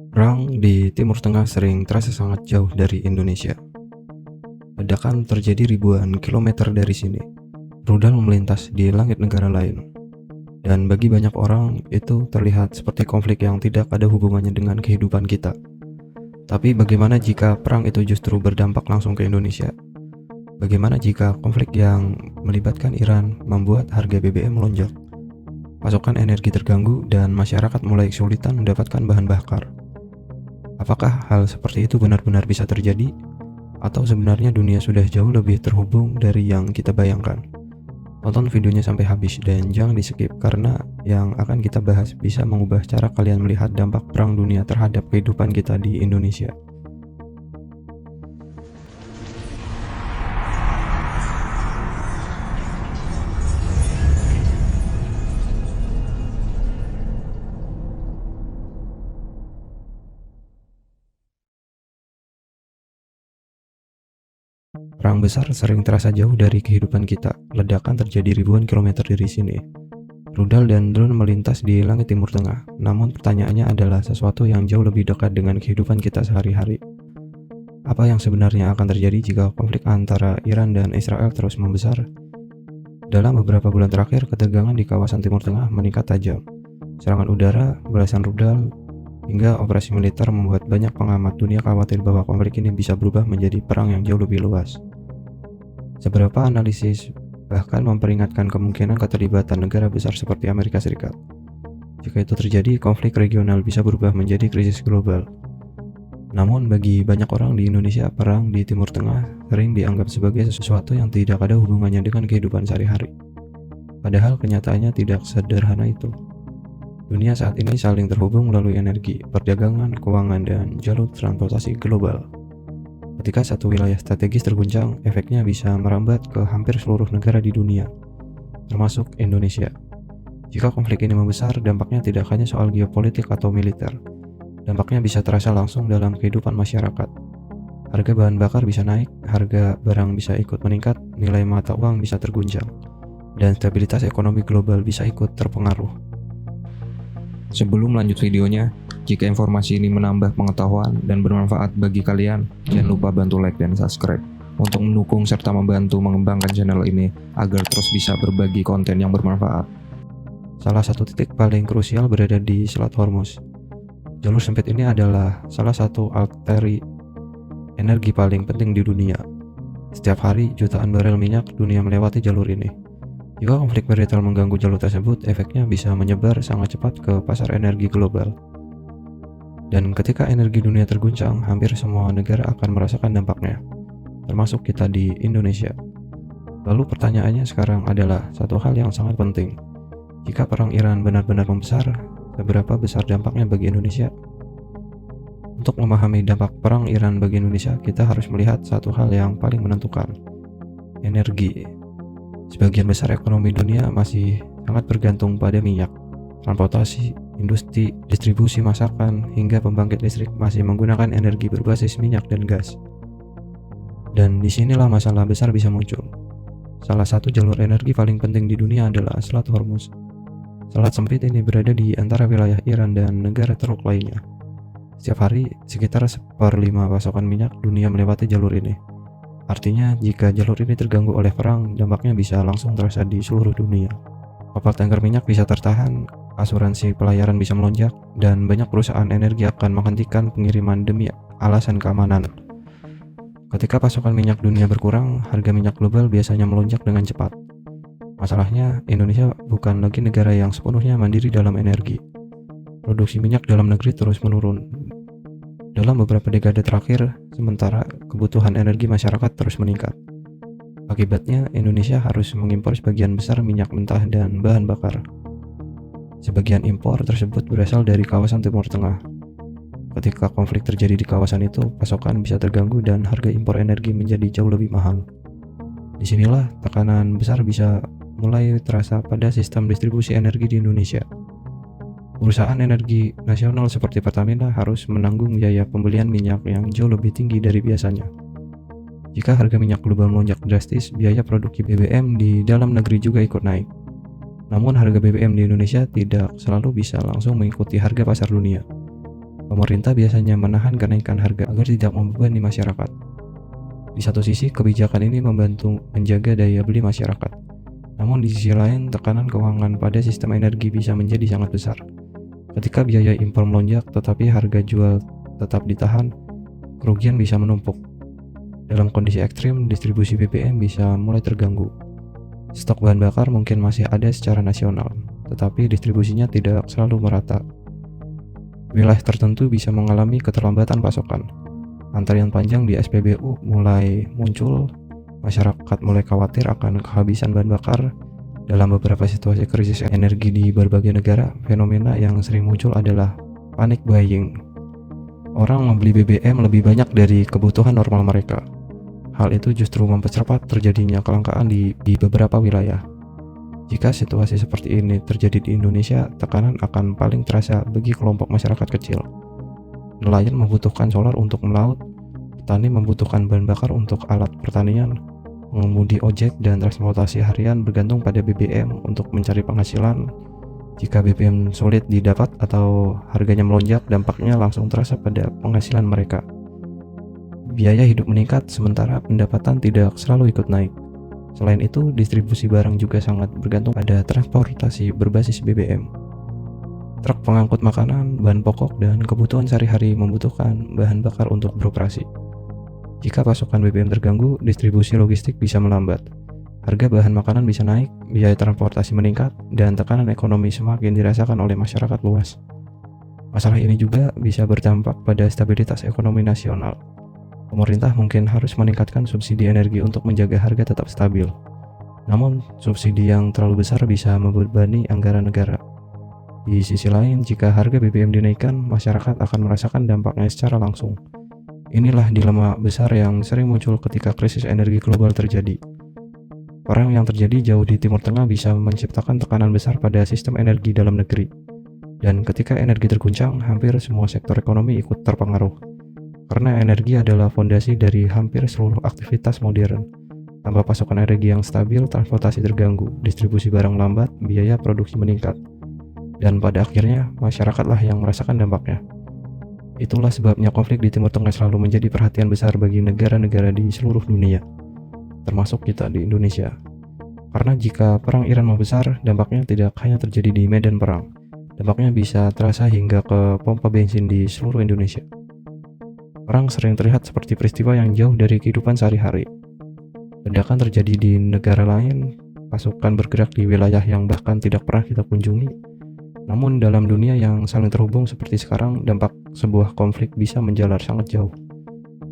Perang di Timur Tengah sering terasa sangat jauh dari Indonesia. Ledakan terjadi ribuan kilometer dari sini. Rudal melintas di langit negara lain. Dan bagi banyak orang, itu terlihat seperti konflik yang tidak ada hubungannya dengan kehidupan kita. Tapi bagaimana jika perang itu justru berdampak langsung ke Indonesia? Bagaimana jika konflik yang melibatkan Iran membuat harga BBM melonjak? Pasokan energi terganggu dan masyarakat mulai kesulitan mendapatkan bahan bakar. Apakah hal seperti itu benar-benar bisa terjadi? Atau sebenarnya dunia sudah jauh lebih terhubung dari yang kita bayangkan? Tonton videonya sampai habis dan jangan di-skip karena yang akan kita bahas bisa mengubah cara kalian melihat dampak perang dunia terhadap kehidupan kita di Indonesia. Perang besar sering terasa jauh dari kehidupan kita. Ledakan terjadi ribuan kilometer dari sini. Rudal dan drone melintas di langit Timur Tengah. Namun pertanyaannya adalah sesuatu yang jauh lebih dekat dengan kehidupan kita sehari-hari. Apa yang sebenarnya akan terjadi jika konflik antara Iran dan Israel terus membesar? Dalam beberapa bulan terakhir, ketegangan di kawasan Timur Tengah meningkat tajam. Serangan udara, belasan rudal, hingga operasi militer membuat banyak pengamat dunia khawatir bahwa konflik ini bisa berubah menjadi perang yang jauh lebih luas. Seberapa analisis bahkan memperingatkan kemungkinan keterlibatan negara besar seperti Amerika Serikat. Jika itu terjadi, konflik regional bisa berubah menjadi krisis global. Namun bagi banyak orang di Indonesia, perang di Timur Tengah sering dianggap sebagai sesuatu yang tidak ada hubungannya dengan kehidupan sehari-hari. Padahal kenyataannya tidak sederhana itu. Dunia saat ini saling terhubung melalui energi, perdagangan, keuangan, dan jalur transportasi global. Ketika satu wilayah strategis terguncang, efeknya bisa merambat ke hampir seluruh negara di dunia, termasuk Indonesia. Jika konflik ini membesar, dampaknya tidak hanya soal geopolitik atau militer. Dampaknya bisa terasa langsung dalam kehidupan masyarakat. Harga bahan bakar bisa naik, harga barang bisa ikut meningkat, nilai mata uang bisa terguncang, dan stabilitas ekonomi global bisa ikut terpengaruh. Sebelum lanjut videonya, jika informasi ini menambah pengetahuan dan bermanfaat bagi kalian, jangan lupa bantu like dan subscribe untuk mendukung serta membantu mengembangkan channel ini agar terus bisa berbagi konten yang bermanfaat. Salah satu titik paling krusial berada di Selat Hormuz. Jalur sempit ini adalah salah satu arteri energi paling penting di dunia. Setiap hari, jutaan barel minyak dunia melewati jalur ini. Jika konflik militer mengganggu jalur tersebut, efeknya bisa menyebar sangat cepat ke pasar energi global. Dan ketika energi dunia terguncang, hampir semua negara akan merasakan dampaknya, termasuk kita di Indonesia. Lalu pertanyaannya sekarang adalah satu hal yang sangat penting. Jika perang Iran benar-benar membesar, seberapa besar dampaknya bagi Indonesia? Untuk memahami dampak perang Iran bagi Indonesia, kita harus melihat satu hal yang paling menentukan: energi. Sebagian besar ekonomi dunia masih sangat bergantung pada minyak. Transportasi, industri, distribusi masakan, hingga pembangkit listrik masih menggunakan energi berbasis minyak dan gas. Dan disinilah masalah besar bisa muncul. Salah satu jalur energi paling penting di dunia adalah Selat Hormuz. Selat sempit ini berada di antara wilayah Iran dan negara Teluk lainnya. Setiap hari, sekitar 1/5 pasokan minyak dunia melewati jalur ini. Artinya, jika jalur ini terganggu oleh perang, dampaknya bisa langsung terasa di seluruh dunia. Kapal tanker minyak bisa tertahan, asuransi pelayaran bisa melonjak, dan banyak perusahaan energi akan menghentikan pengiriman demi alasan keamanan. Ketika pasokan minyak dunia berkurang, harga minyak global biasanya melonjak dengan cepat. Masalahnya, Indonesia bukan lagi negara yang sepenuhnya mandiri dalam energi. Produksi minyak dalam negeri terus menurun dalam beberapa dekade terakhir, sementara kebutuhan energi masyarakat terus meningkat. Akibatnya, Indonesia harus mengimpor sebagian besar minyak mentah dan bahan bakar. Sebagian impor tersebut berasal dari kawasan Timur Tengah. Ketika konflik terjadi di kawasan itu, pasokan bisa terganggu dan harga impor energi menjadi jauh lebih mahal. Disinilah tekanan besar bisa mulai terasa pada sistem distribusi energi di Indonesia. Perusahaan energi nasional seperti Pertamina harus menanggung biaya pembelian minyak yang jauh lebih tinggi dari biasanya. Jika harga minyak global melonjak drastis, biaya produksi BBM di dalam negeri juga ikut naik. Namun harga BBM di Indonesia tidak selalu bisa langsung mengikuti harga pasar dunia. Pemerintah biasanya menahan kenaikan harga agar tidak membebani masyarakat. Di satu sisi, kebijakan ini membantu menjaga daya beli masyarakat. Namun di sisi lain, tekanan keuangan pada sistem energi bisa menjadi sangat besar. Ketika biaya impor melonjak tetapi harga jual tetap ditahan, kerugian bisa menumpuk. Dalam kondisi ekstrim, distribusi BBM bisa mulai terganggu. Stok bahan bakar mungkin masih ada secara nasional, tetapi distribusinya tidak selalu merata. Wilayah tertentu bisa mengalami keterlambatan pasokan. Antrian panjang di SPBU mulai muncul, masyarakat mulai khawatir akan kehabisan bahan bakar. Dalam beberapa situasi krisis energi di berbagai negara, fenomena yang sering muncul adalah panic buying. Orang membeli BBM lebih banyak dari kebutuhan normal mereka. Hal itu justru mempercepat terjadinya kelangkaan di beberapa wilayah. Jika situasi seperti ini terjadi di Indonesia, tekanan akan paling terasa bagi kelompok masyarakat kecil. Nelayan membutuhkan solar untuk melaut, petani membutuhkan bahan bakar untuk alat pertanian, pengemudi ojek dan transportasi harian bergantung pada BBM untuk mencari penghasilan. Jika BBM sulit didapat atau harganya melonjak, dampaknya langsung terasa pada penghasilan mereka. Biaya hidup meningkat sementara pendapatan tidak selalu ikut naik. Selain itu, distribusi barang juga sangat bergantung pada transportasi berbasis BBM. Truk pengangkut makanan, bahan pokok, dan kebutuhan sehari-hari membutuhkan bahan bakar untuk beroperasi. Jika pasokan BBM terganggu, distribusi logistik bisa melambat. Harga bahan makanan bisa naik, biaya transportasi meningkat, dan tekanan ekonomi semakin dirasakan oleh masyarakat luas. Masalah ini juga bisa berdampak pada stabilitas ekonomi nasional. Pemerintah mungkin harus meningkatkan subsidi energi untuk menjaga harga tetap stabil. Namun, subsidi yang terlalu besar bisa membebani anggaran negara. Di sisi lain, jika harga BBM dinaikkan, masyarakat akan merasakan dampaknya secara langsung. Inilah dilema besar yang sering muncul ketika krisis energi global terjadi. Perang yang terjadi jauh di Timur Tengah bisa menciptakan tekanan besar pada sistem energi dalam negeri. Dan ketika energi terguncang, hampir semua sektor ekonomi ikut terpengaruh. Karena energi adalah fondasi dari hampir seluruh aktivitas modern. Tanpa pasokan energi yang stabil, transportasi terganggu, distribusi barang lambat, biaya produksi meningkat. Dan pada akhirnya, masyarakatlah yang merasakan dampaknya. Itulah sebabnya konflik di Timur Tengah selalu menjadi perhatian besar bagi negara-negara di seluruh dunia, termasuk kita di Indonesia. Karena jika perang Iran membesar, dampaknya tidak hanya terjadi di medan perang. Dampaknya bisa terasa hingga ke pompa bensin di seluruh Indonesia. Perang sering terlihat seperti peristiwa yang jauh dari kehidupan sehari-hari. Ledakan terjadi di negara lain, pasukan bergerak di wilayah yang bahkan tidak pernah kita kunjungi. Namun dalam dunia yang saling terhubung seperti sekarang, dampak sebuah konflik bisa menjalar sangat jauh.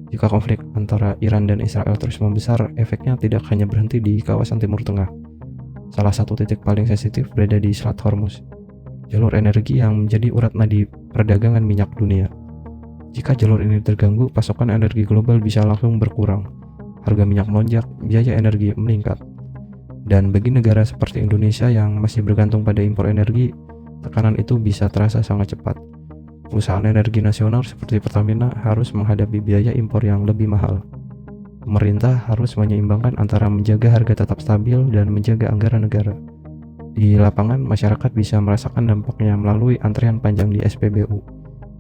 Jika konflik antara Iran dan Israel terus membesar, efeknya tidak hanya berhenti di kawasan Timur Tengah. Salah satu titik paling sensitif berada di Selat Hormuz, jalur energi yang menjadi urat nadi perdagangan minyak dunia. Jika jalur ini terganggu, pasokan energi global bisa langsung berkurang. Harga minyak melonjak, biaya energi meningkat. Dan bagi negara seperti Indonesia yang masih bergantung pada impor energi, tekanan itu bisa terasa sangat cepat. Perusahaan energi nasional seperti Pertamina harus menghadapi biaya impor yang lebih mahal. Pemerintah harus menyeimbangkan antara menjaga harga tetap stabil dan menjaga anggaran negara. Di lapangan, masyarakat bisa merasakan dampaknya melalui antrian panjang di SPBU,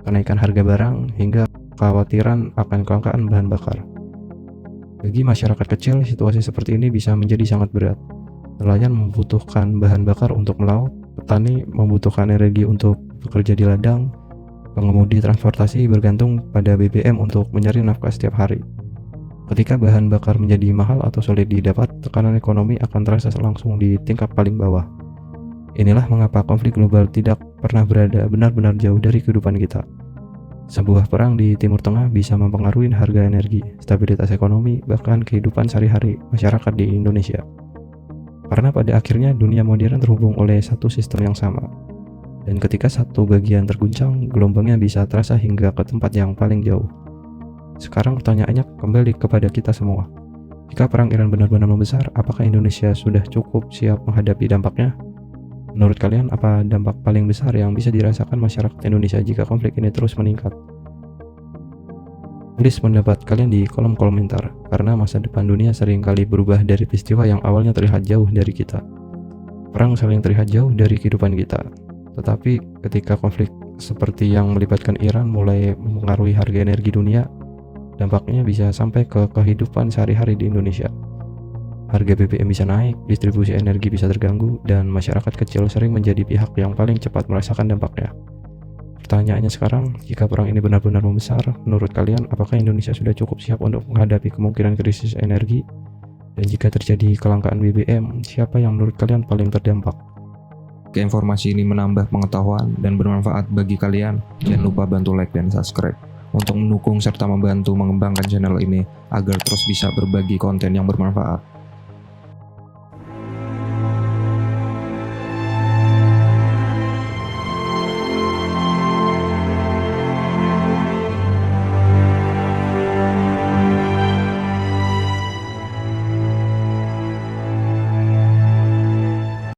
kenaikan harga barang, hingga kekhawatiran akan kelangkaan bahan bakar. Bagi masyarakat kecil, situasi seperti ini bisa menjadi sangat berat. Nelayan membutuhkan bahan bakar untuk melaut, petani membutuhkan energi untuk bekerja di ladang, pengemudi transportasi bergantung pada BBM untuk mencari nafkah setiap hari. Ketika bahan bakar menjadi mahal atau sulit didapat, tekanan ekonomi akan terasa langsung di tingkat paling bawah. Inilah mengapa konflik global tidak pernah berada benar-benar jauh dari kehidupan kita. Sebuah perang di Timur Tengah bisa mempengaruhi harga energi, stabilitas ekonomi, bahkan kehidupan sehari-hari masyarakat di Indonesia. Karena pada akhirnya dunia modern terhubung oleh satu sistem yang sama. Dan ketika satu bagian terguncang, gelombangnya bisa terasa hingga ke tempat yang paling jauh. Sekarang pertanyaannya kembali kepada kita semua. Jika perang Iran benar-benar membesar, apakah Indonesia sudah cukup siap menghadapi dampaknya? Menurut kalian, apa dampak paling besar yang bisa dirasakan masyarakat Indonesia jika konflik ini terus meningkat? Tulis pendapat kalian di kolom komentar, karena masa depan dunia seringkali berubah dari peristiwa yang awalnya terlihat jauh dari kita. Perang saling terlihat jauh dari kehidupan kita. Tetapi ketika konflik seperti yang melibatkan Iran mulai mempengaruhi harga energi dunia, dampaknya bisa sampai ke kehidupan sehari-hari di Indonesia. Harga BBM bisa naik, distribusi energi bisa terganggu, dan masyarakat kecil sering menjadi pihak yang paling cepat merasakan dampaknya. Pertanyaannya sekarang, jika perang ini benar-benar membesar, menurut kalian apakah Indonesia sudah cukup siap untuk menghadapi kemungkinan krisis energi? Dan jika terjadi kelangkaan BBM, siapa yang menurut kalian paling terdampak? Jika informasi ini menambah pengetahuan dan bermanfaat bagi kalian, jangan lupa bantu like dan subscribe untuk mendukung serta membantu mengembangkan channel ini agar terus bisa berbagi konten yang bermanfaat.